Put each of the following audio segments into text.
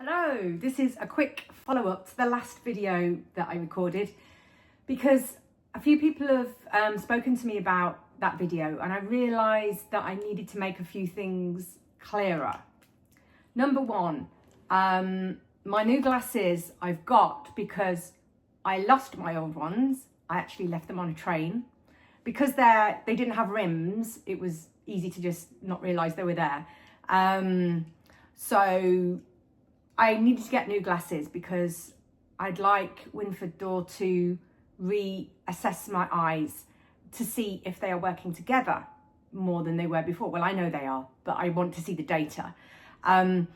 Hello, this is a quick follow-up to the last video that I recorded because a few people have spoken to me about that video and I realised that I needed to make a few things clearer. Number one, my new glasses I've got because I lost my old ones. I actually left them on a train. Because they didn't have rims, it was easy to just not realise they were there. So I needed to get new glasses because I'd like Winford Door to reassess my eyes to see if they are working together more than they were before. Well, I know they are, but I want to see the data. And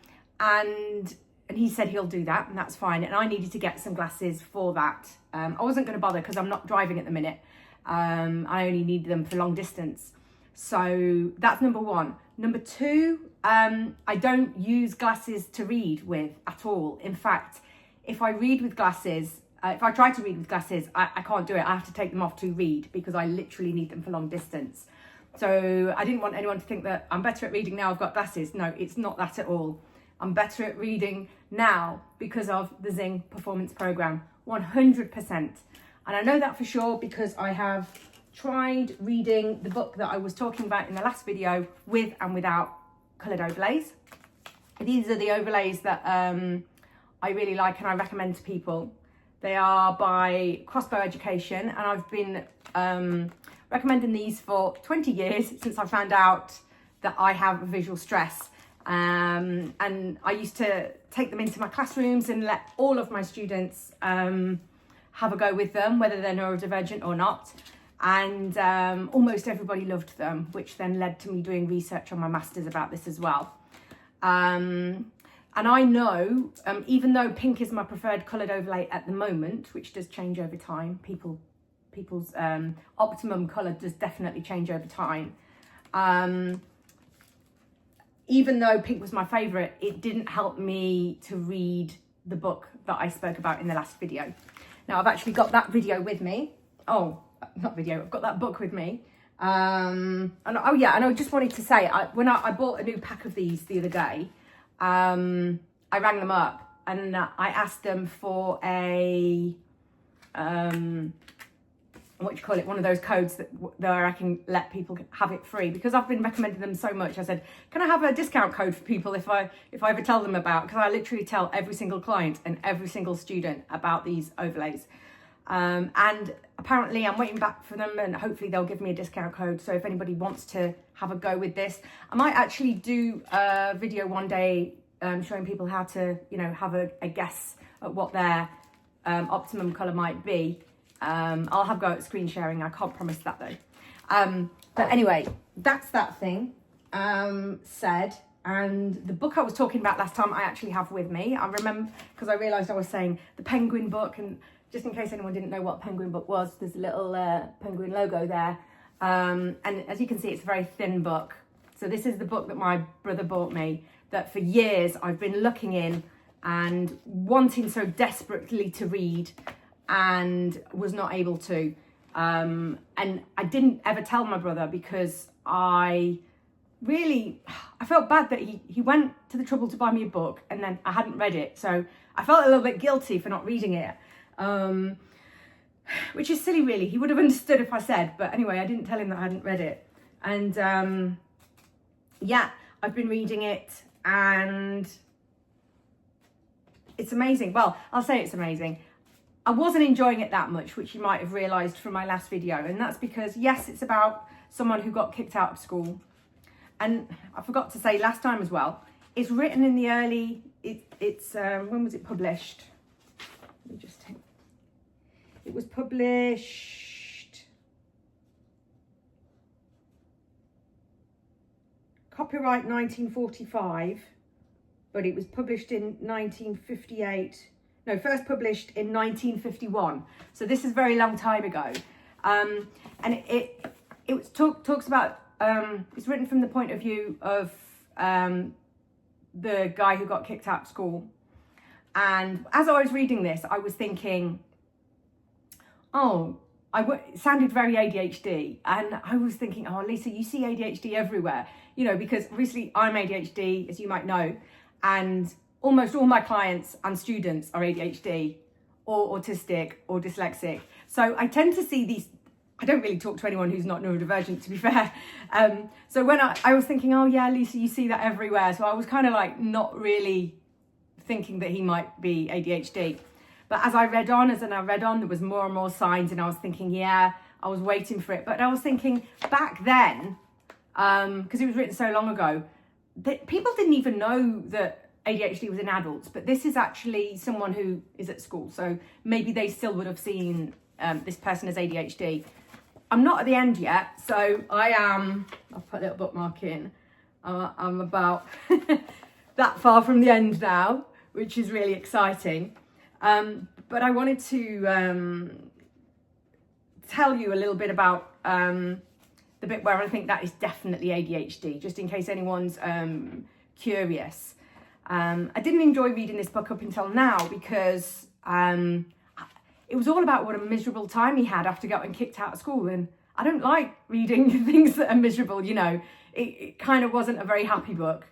he said he'll do that, and that's fine. And I needed to get some glasses for that. I wasn't going to bother because I'm not driving at the minute. I only need them for long distance. So that's number one. Number two, I don't use glasses to read with at all. In fact, if I read with glasses, if I try to read with glasses, I can't do it. I have to take them off to read because I literally need them for long distance. So I didn't want anyone to think that I'm better at reading now I've got glasses. No, it's not that at all. I'm better at reading now because of the Zing Performance Program, 100%. And I know that for sure because I have tried reading the book that I was talking about in the last video with and without coloured overlays. These are the overlays that I really like and I recommend to people. They are by Crossbow Education and I've been recommending these for 20 years since I found out that I have visual stress. And I used to take them into my classrooms and let all of my students have a go with them, whether they're neurodivergent or not. And almost everybody loved them, which then led to me doing research on my master's about this as well. And I know, even though pink is my preferred coloured overlay at the moment, which does change over time, people's optimum colour does definitely change over time. Even though pink was my favourite, it didn't help me to read the book that I spoke about in the last video. Now I've actually got that video with me. Oh, not video, I've got that book with me. And oh yeah, and I just wanted to say, when I bought a new pack of these the other day, I rang them up and I asked them for a, one of those codes that I can let people have it free, because I've been recommending them so much. I said, can I have a discount code for people if I ever tell them about, because I literally tell every single client and every single student about these overlays. And apparently I'm waiting back for them and hopefully they'll give me a discount code. So if anybody wants to have a go with this, I might actually do a video one day showing people how to, have a guess at what their optimum colour might be. I'll have a go at screen sharing. I can't promise that though. But anyway, that's that thing said. And the book I was talking about last time I actually have with me. I remember because I realised I was saying the Penguin book, and just in case anyone didn't know what Penguin book was, there's a little penguin logo there. And as you can see, it's a very thin book. So this is the book that my brother bought me, that for years I've been looking in and wanting so desperately to read and was not able to. And I didn't ever tell my brother because I felt bad that he went to the trouble to buy me a book and then I hadn't read it. So I felt a little bit guilty for not reading it. Which is silly really. He would have understood if I said, but anyway, I didn't tell him that I hadn't read it. And yeah, I've been reading it and it's amazing. Well, I'll say it's amazing. I wasn't enjoying it that much, which you might have realised from my last video, and that's because yes, it's about someone who got kicked out of school. And I forgot to say last time as well, it's written in the early, when was it published? Let me just think. It was published, copyright 1945, but it was published in 1958. No, first published in 1951. So this is a very long time ago. And it talks about, it's written from the point of view of the guy who got kicked out of school. And as I was reading this, I was thinking, it sounded very ADHD. And I was thinking, oh, Lisa, you see ADHD everywhere, because obviously I'm ADHD, as you might know. And almost all my clients and students are ADHD or autistic or dyslexic. So I tend to see these, I don't really talk to anyone who's not neurodivergent, to be fair. So when I was thinking, oh yeah, Lisa, you see that everywhere. So I was kind of like not really thinking that he might be ADHD. But as I read on, there was more and more signs, and I was thinking, yeah, I was waiting for it. But I was thinking back then, because it was written so long ago, that people didn't even know that ADHD was in adults, but this is actually someone who is at school. So maybe they still would have seen this person as ADHD. I'm not at the end yet, so I'll put a little bookmark in. I'm about that far from the end now, which is really exciting. But I wanted to tell you a little bit about the bit where I think that is definitely ADHD, just in case anyone's curious. I didn't enjoy reading this book up until now because it was all about what a miserable time he had after getting kicked out of school. And I don't like reading things that are miserable, you know. It kind of wasn't a very happy book.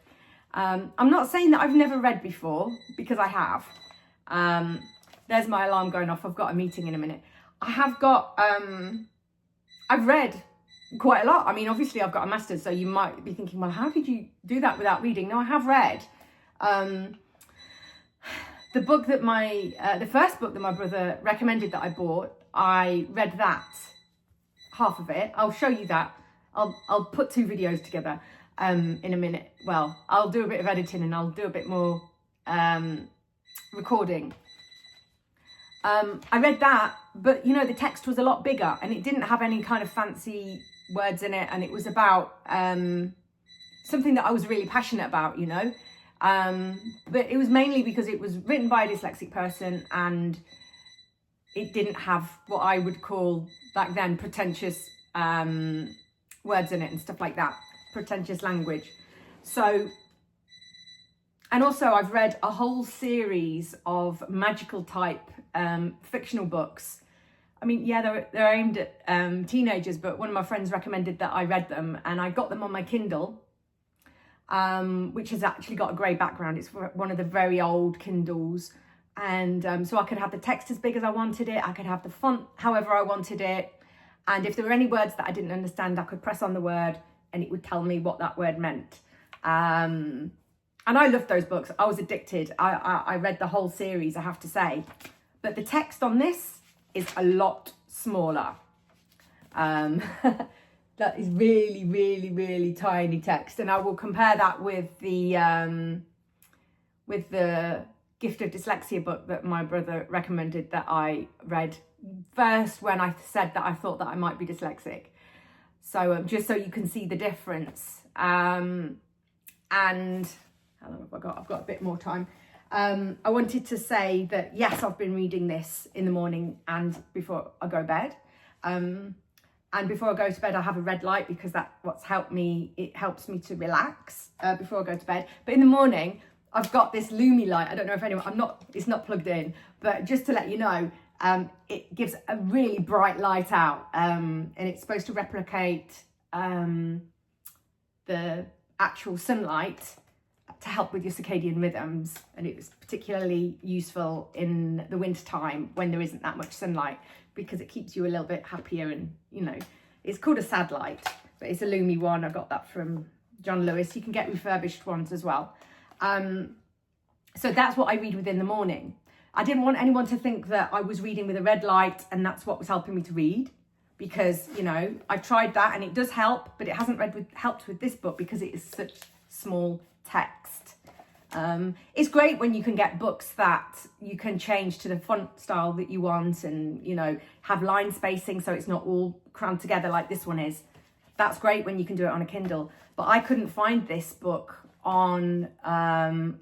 I'm not saying that I've never read before, because I have. There's my alarm going off. I've got a meeting in a minute. I've read quite a lot. I mean, obviously I've got a master's, so you might be thinking, well, how did you do that without reading? No, I have read. The book that the first book that my brother recommended that I bought, I read that, half of it. I'll show you that. I'll put 2 videos together in a minute. Well, I'll do a bit of editing and I'll do a bit more recording. I read that, but you know, the text was a lot bigger and it didn't have any kind of fancy words in it, and it was about something that I was really passionate about, you know. But it was mainly because it was written by a dyslexic person and it didn't have what I would call back then pretentious words in it and stuff like that, pretentious language. So, and also I've read a whole series of magical type fictional books. I mean, yeah, they're aimed at teenagers, but one of my friends recommended that I read them, and I got them on my Kindle, which has actually got a grey background. It's one of the very old Kindles, and so I could have the text as big as I wanted it. I could have the font however I wanted it, and if there were any words that I didn't understand, I could press on the word and it would tell me what that word meant. And I loved those books. I was addicted. I read the whole series, I have to say. But the text on this is a lot smaller. That is really, really, really tiny text. And I will compare that with the Gift of Dyslexia book that my brother recommended that I read first when I said that I thought that I might be dyslexic. So just so you can see the difference. And how long have I got? I've got a bit more time. I wanted to say that, yes, I've been reading this in the morning and before I go to bed. And before I go to bed, I have a red light because that's what's helped me. It helps me to relax before I go to bed. But in the morning, I've got this Lumi light. I don't know if anyone, it's not plugged in, but just to let you know, it gives a really bright light out. And it's supposed to replicate the actual sunlight to help with your circadian rhythms, and it was particularly useful in the winter time when there isn't that much sunlight, because it keeps you a little bit happier. And you know, it's called a sad light, but it's a Lumi one. I got that from John Lewis. You can get refurbished ones as well. So that's what I read with in the morning. I didn't want anyone to think that I was reading with a red light and that's what was helping me to read, because you know, I've tried that and it does help, but it hasn't helped with this book because it is such small text. It's great when you can get books that you can change to the font style that you want, and you know, have line spacing so it's not all crammed together like this one is. That's great when you can do it on a Kindle, but I couldn't find this book on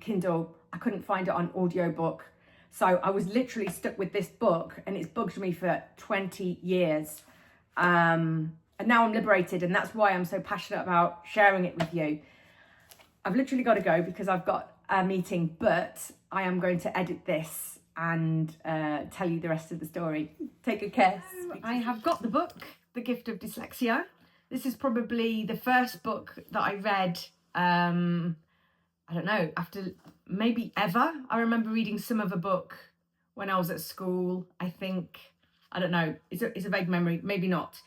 Kindle. I couldn't find it on audiobook, so I was literally stuck with this book, and it's bugged me for 20 years. And now I'm liberated, and that's why I'm so passionate about sharing it with you. I've literally got to go because I've got a meeting, but I am going to edit this and tell you the rest of the story. Take good care. I have got the book, The Gift of Dyslexia. This is probably the first book that I read, I don't know, after maybe ever. I remember reading some of a book when I was at school, I think. I don't know, it's a vague memory, maybe not.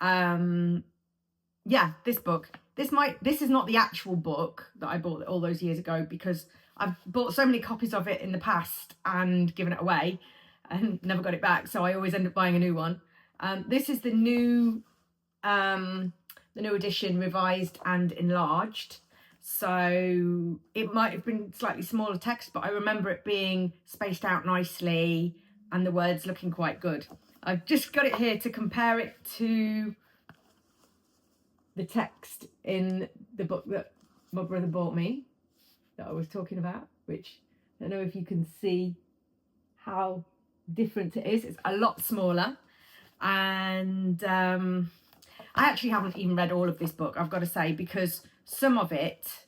Yeah, this book. This is not the actual book that I bought all those years ago, because I've bought so many copies of it in the past and given it away and never got it back, so I always end up buying a new one. This is the new edition, revised and enlarged. So it might have been slightly smaller text, but I remember it being spaced out nicely and the words looking quite good. I've just got it here to compare it to the text in the book that my brother bought me, that I was talking about, which I don't know if you can see how different it is. It's a lot smaller, and I actually haven't even read all of this book, I've got to say, because some of it,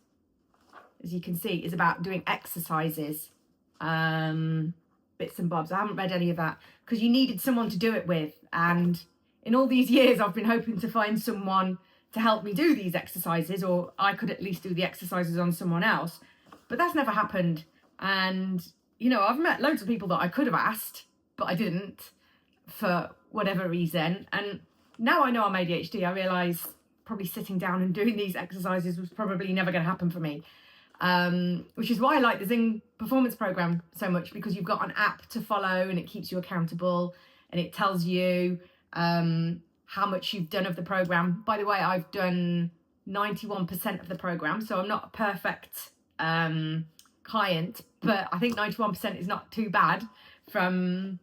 as you can see, is about doing exercises, bits and bobs. I haven't read any of that because you needed someone to do it with, and in all these years I've been hoping to find someone to help me do these exercises, or I could at least do the exercises on someone else, but that's never happened. And you know, I've met loads of people that I could have asked, but I didn't for whatever reason. And now I know I'm ADHD, I realise probably sitting down and doing these exercises was probably never going to happen for me, which is why I like the Zing Performance Program so much, because you've got an app to follow and it keeps you accountable and it tells you how much you've done of the program. By the way, I've done 91% of the program, so I'm not a perfect client, but I think 91% is not too bad from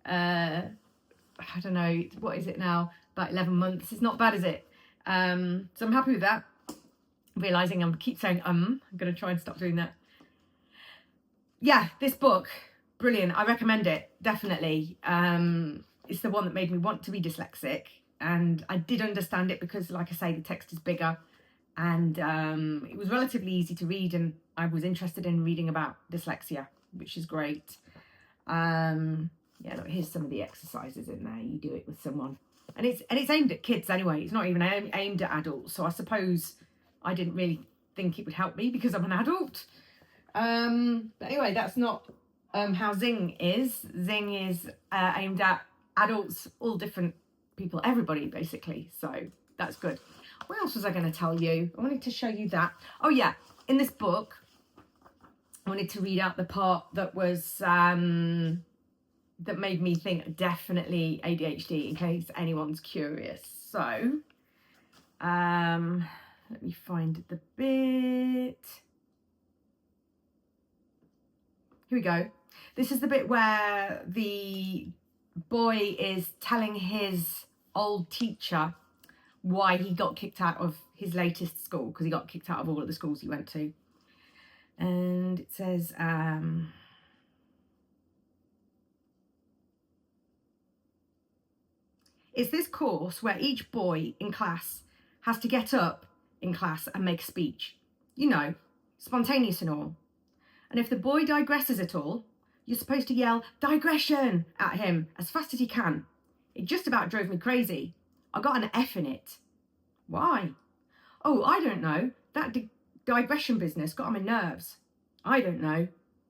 I don't know, what is it now, about 11 months. It's not bad, is it? So I'm happy with that. Realizing I keep saying I'm gonna try and stop doing that. Yeah, this book, brilliant. I recommend it, definitely. It's the one that made me want to be dyslexic, and I did understand it because, like I say, the text is bigger, and it was relatively easy to read, and I was interested in reading about dyslexia, which is great. Yeah, look, here's some of the exercises in there. You do it with someone, and it's aimed at kids anyway. It's not even aimed at adults, so I suppose I didn't really think it would help me because I'm an adult. But anyway, that's not how Zing is. Zing is aimed at adults, all different people, everybody basically, so that's good. What else was I going to tell you? I wanted to show you that. Oh yeah, in this book I wanted to read out the part that was that made me think definitely ADHD, in case anyone's curious. So let me find the bit. Here we go. This is the bit where the boy is telling his old teacher why he got kicked out of his latest school, because he got kicked out of all of the schools he went to. And it says, it's this course where each boy in class has to get up in class and make a speech. You know, spontaneous and all. And if the boy digresses at all, you're supposed to yell digression at him as fast as you can. It just about drove me crazy. I got an F in it. Why? Oh, I don't know. That digression business got on my nerves. I don't know.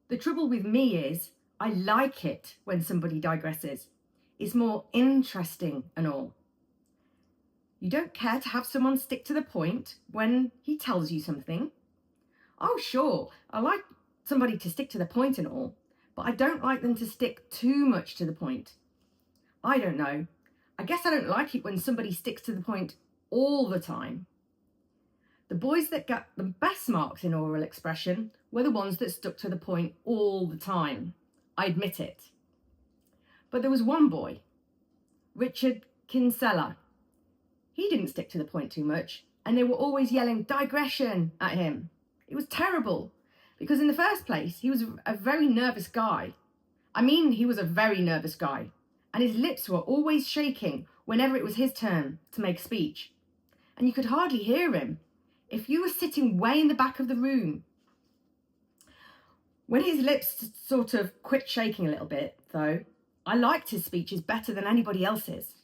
The trouble with me is I like it when somebody digresses. It's more interesting and all. You don't care to have someone stick to the point when he tells you something? Oh, sure. I like somebody to stick to the point and all, but I don't like them to stick too much to the point. I don't know. I guess I don't like it when somebody sticks to the point all the time. The boys that got the best marks in oral expression were the ones that stuck to the point all the time. I admit it. But there was one boy, Richard Kinsella. He didn't stick to the point too much, and they were always yelling digression at him. It was terrible, because in the first place, he was a very nervous guy. I mean, he was a very nervous guy, and his lips were always shaking whenever it was his turn to make a speech. And you could hardly hear him if you were sitting way in the back of the room. When his lips sort of quit shaking a little bit, though, I liked his speeches better than anybody else's.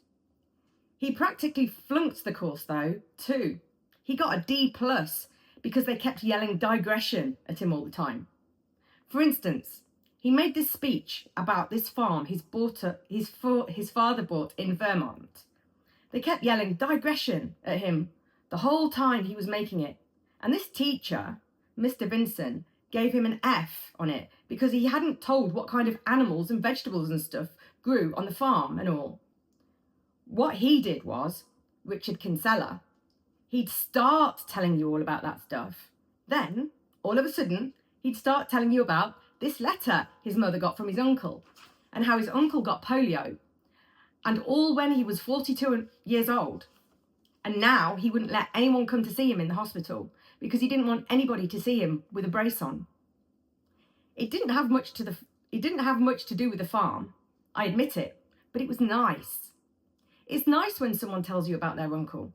He practically flunked the course, though, too. He got a D+ because they kept yelling digression at him all the time. For instance, he made this speech about this farm his father bought in Vermont. They kept yelling digression at him the whole time he was making it. And this teacher, Mr. Vinson, gave him an F on it because he hadn't told what kind of animals and vegetables and stuff grew on the farm and all. What he did was, Richard Kinsella, he'd start telling you all about that stuff. Then, all of a sudden, he'd start telling you about this letter his mother got from his uncle and how his uncle got polio. And all when he was 42 years old. And now he wouldn't let anyone come to see him in the hospital because he didn't want anybody to see him with a brace on. It didn't have much to do with the farm, I admit it, but it was nice. It's nice when someone tells you about their uncle,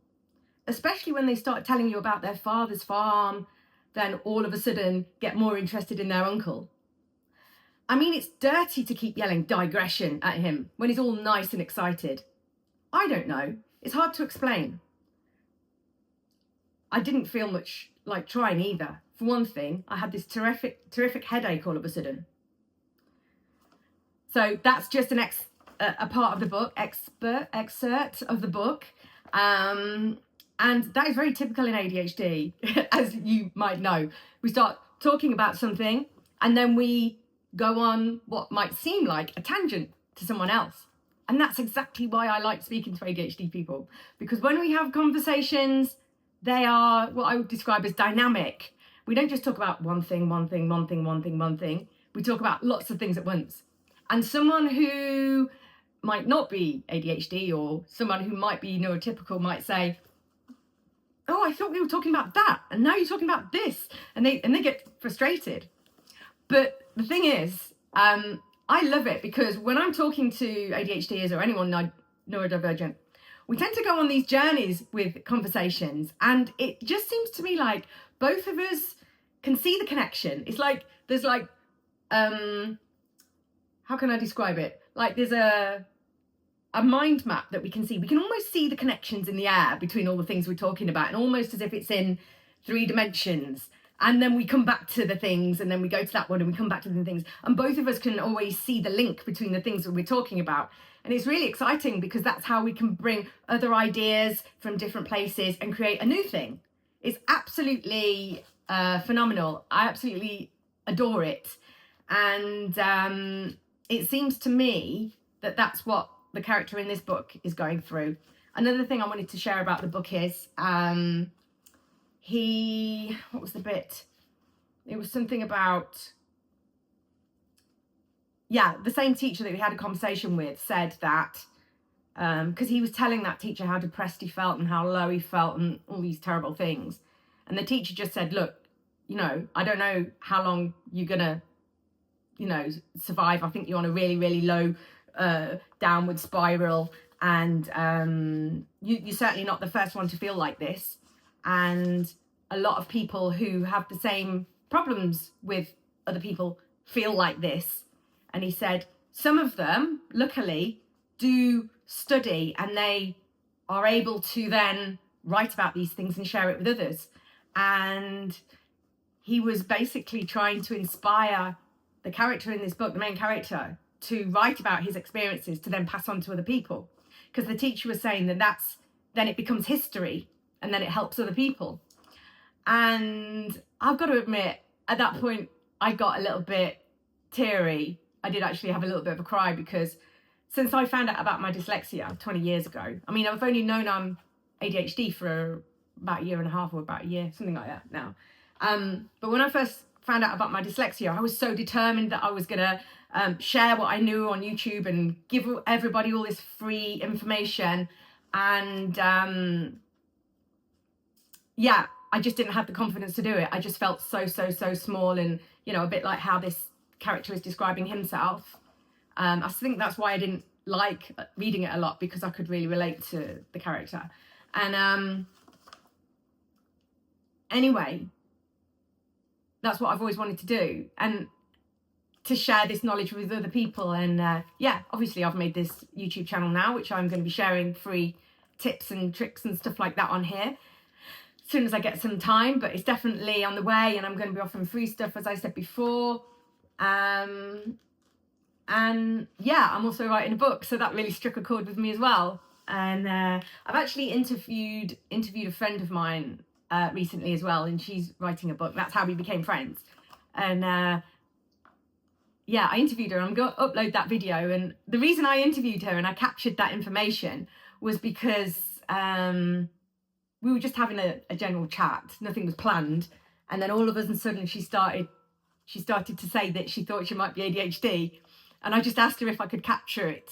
especially when they start telling you about their father's farm, then all of a sudden get more interested in their uncle. I mean, it's dirty to keep yelling digression at him when he's all nice and excited. I don't know. It's hard to explain. I didn't feel much like trying either. For one thing, I had this terrific headache all of a sudden. So that's just a part of the book, excerpt of the book. And that is very typical in ADHD, as you might know. We start talking about something and then we go on what might seem like a tangent to someone else. And that's exactly why I like speaking to ADHD people, because when we have conversations, they are what I would describe as dynamic. We don't just talk about one thing. We talk about lots of things at once. And someone who might not be ADHD or someone who might be neurotypical might say, oh, I thought we were talking about that, and now you're talking about this. And they get frustrated. But the thing is, I love it because when I'm talking to ADHDers or anyone neurodivergent, we tend to go on these journeys with conversations, and it just seems to me like both of us can see the connection. It's like there's like, how can I describe it? Like there's a mind map that we can see. We can almost see the connections in the air between all the things we're talking about, and almost as if it's in 3 dimensions. And then we come back to the things, and then we go to that one, and we come back to the things. And both of us can always see the link between the things that we're talking about. And it's really exciting because that's how we can bring other ideas from different places and create a new thing. It's absolutely phenomenal. I absolutely adore it. And it seems to me that that's what the character in this book is going through. Another thing I wanted to share about the book is... what was the bit? It was something about, the same teacher that we had a conversation with said that, because he was telling that teacher how depressed he felt and how low he felt and all these terrible things. And the teacher just said, look, I don't know how long you're gonna, survive. I think you're on a really, really low downward spiral. And you're certainly not the first one to feel like this. And a lot of people who have the same problems with other people feel like this. And he said, some of them, luckily, do study and they are able to then write about these things and share it with others. And he was basically trying to inspire the character in this book, the main character, to write about his experiences to then pass on to other people. Because the teacher was saying that then it becomes history. And then it helps other people. And I've got to admit, at that point, I got a little bit teary. I did actually have a little bit of a cry because since I found out about my dyslexia 20 years ago, I mean, I've only known I'm ADHD for about 1.5 years or about a year, something like that now. But when I first found out about my dyslexia, I was so determined that I was going to share what I knew on YouTube and give everybody all this free information. And I just didn't have the confidence to do it. I just felt so small and, a bit like how this character is describing himself. I think that's why I didn't like reading it a lot, because I could really relate to the character. And anyway, that's what I've always wanted to do, and to share this knowledge with other people. And obviously I've made this YouTube channel now, which I'm going to be sharing free tips and tricks and stuff like that on here as soon as I get some time, but it's definitely on the way, and I'm going to be offering free stuff, as I said before. And yeah, I'm also writing a book, so that really struck a chord with me as well. And I've actually interviewed a friend of mine recently as well, and she's writing a book. That's how we became friends. And yeah, I interviewed her. I'm going to upload that video. And the reason I interviewed her and I captured that information was because we were just having a general chat. Nothing was planned. And then all of a sudden she started to say that she thought she might be ADHD. And I just asked her if I could capture it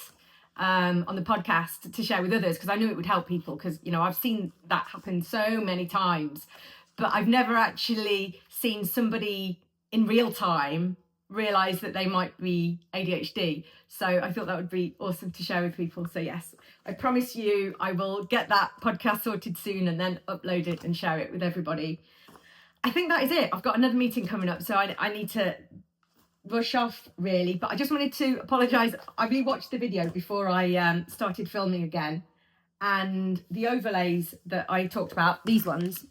on the podcast to share with others, because I knew it would help people, because, you know, I've seen that happen so many times, but I've never actually seen somebody in real time realize that they might be ADHD. So I thought that would be awesome to share with people. So yes, I promise you I will get that podcast sorted soon and then upload it and share it with everybody. I think that is it. I've got another meeting coming up, so I need to rush off really, but I just wanted to apologize. I rewatched the video before I started filming again, and the overlays that I talked about, these ones,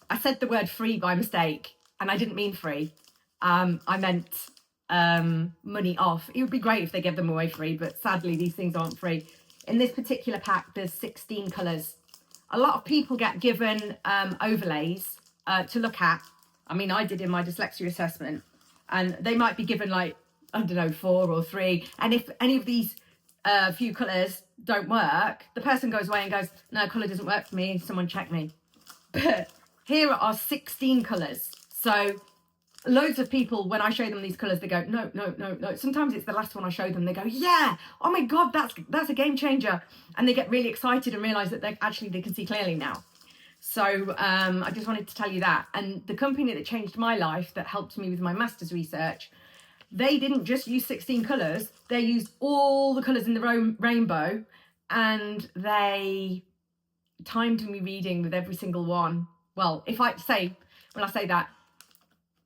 I said the word free by mistake, and I didn't mean free. I meant money off. It would be great if they gave them away free, but sadly these things aren't free. In this particular pack there's 16 colours. A lot of people get given overlays to look at. I mean, I did in my dyslexia assessment, and they might be given like, I don't know, 4 or 3, and if any of these few colours don't work, the person goes away and goes, no, colour doesn't work for me, someone check me. But here are 16 colours, so loads of people, when I show them these colours, they go, no. Sometimes it's the last one I show them, they go, yeah, oh my god, that's a game changer, and they get really excited and realise that they can see clearly now. So I just wanted to tell you that. And the company that changed my life, that helped me with my master's research, they didn't just use 16 colours, they used all the colours in the rainbow, and they timed me reading with every single one. Well, when I say that,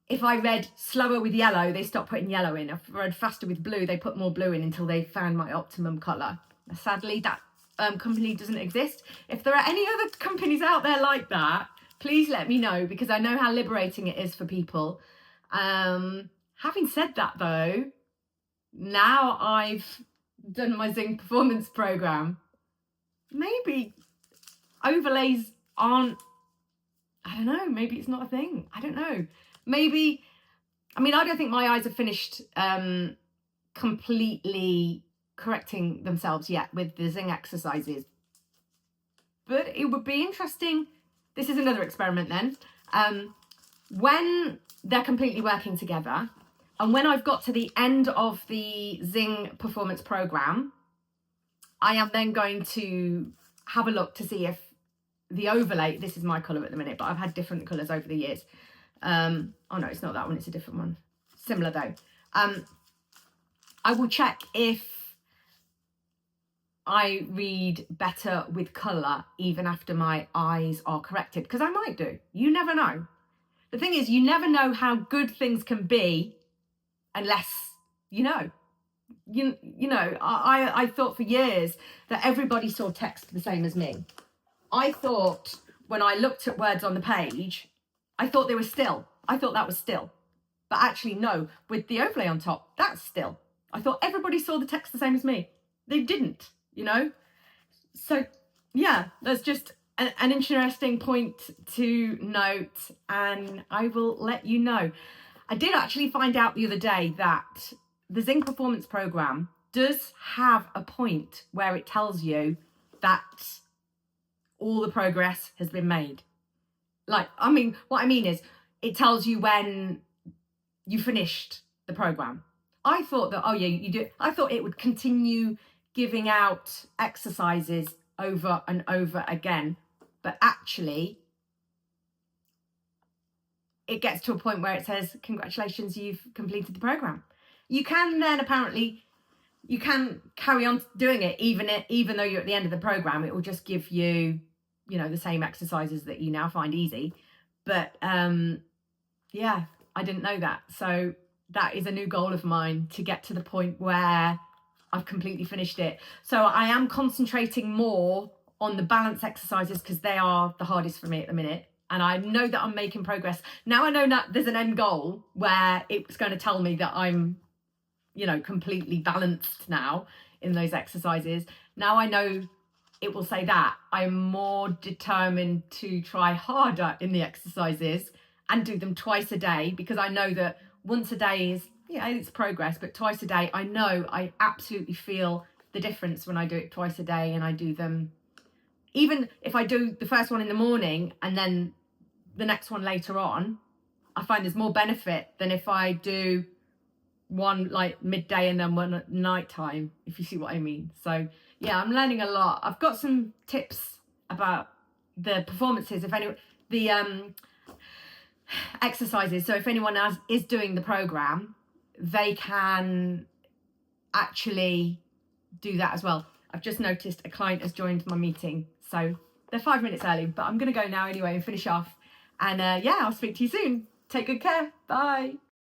if I read slower with yellow, they stopped putting yellow in. If I read faster with blue, they put more blue in until they found my optimum colour. Sadly, that company doesn't exist. If there are any other companies out there like that, please let me know, because I know how liberating it is for people. Having said that though, now I've done my Zing Performance Program, maybe overlays aren't, I don't know, maybe it's not a thing. I don't know. Maybe, I mean, I don't think my eyes have finished completely correcting themselves yet with the Zing exercises, but it would be interesting. This is another experiment then. When they're completely working together, and when I've got to the end of the Zing Performance Program, I am then going to have a look to see if the overlay, this is my colour at the minute, but I've had different colours over the years. Oh no, it's not that one, it's a different one. Similar though. I will check if I read better with colour even after my eyes are corrected, because I might do. You never know. The thing is, you never know how good things can be unless you know. You know, I thought for years that everybody saw text the same as me. I thought when I looked at words on the page, I thought they were still. I thought that was still. But actually, no, with the overlay on top, that's still. I thought everybody saw the text the same as me. They didn't, you know? So, yeah, that's just an interesting point to note, and I will let you know. I did actually find out the other day that the Zing Performance Program does have a point where it tells you that all the progress has been made. Like, I mean, what I mean is, it tells you when you finished the program. I thought that, oh yeah, you do. I thought it would continue giving out exercises over and over again. But actually, it gets to a point where it says, congratulations, you've completed the program. You can then apparently, you can carry on doing it even though you're at the end of the program. It will just give you, you know, the same exercises that you now find easy. But yeah, I didn't know that. So that is a new goal of mine, to get to the point where I've completely finished it. So I am concentrating more on the balance exercises, because they are the hardest for me at the minute. and I know that I'm making progress. Now I know that there's an end goal where it's going to tell me that I'm, you know, completely balanced now in those exercises. Now I know it will say that I'm more determined to try harder in the exercises and do them twice a day, because I know that once a day is, yeah, it's progress, but twice a day, I know I absolutely feel the difference when I do it twice a day and I do them. Even if I do the first one in the morning and then the next one later on, I find there's more benefit than if I do one like midday and then one at night time, if you see what I mean. So yeah, I'm learning a lot. I've got some tips about the performances, if anyone, the exercises. So if anyone else is doing the program, they can actually do that as well. I've just noticed a client has joined my meeting, so they're 5 minutes early, but I'm going to go now anyway and finish off. And yeah, I'll speak to you soon. Take good care. Bye.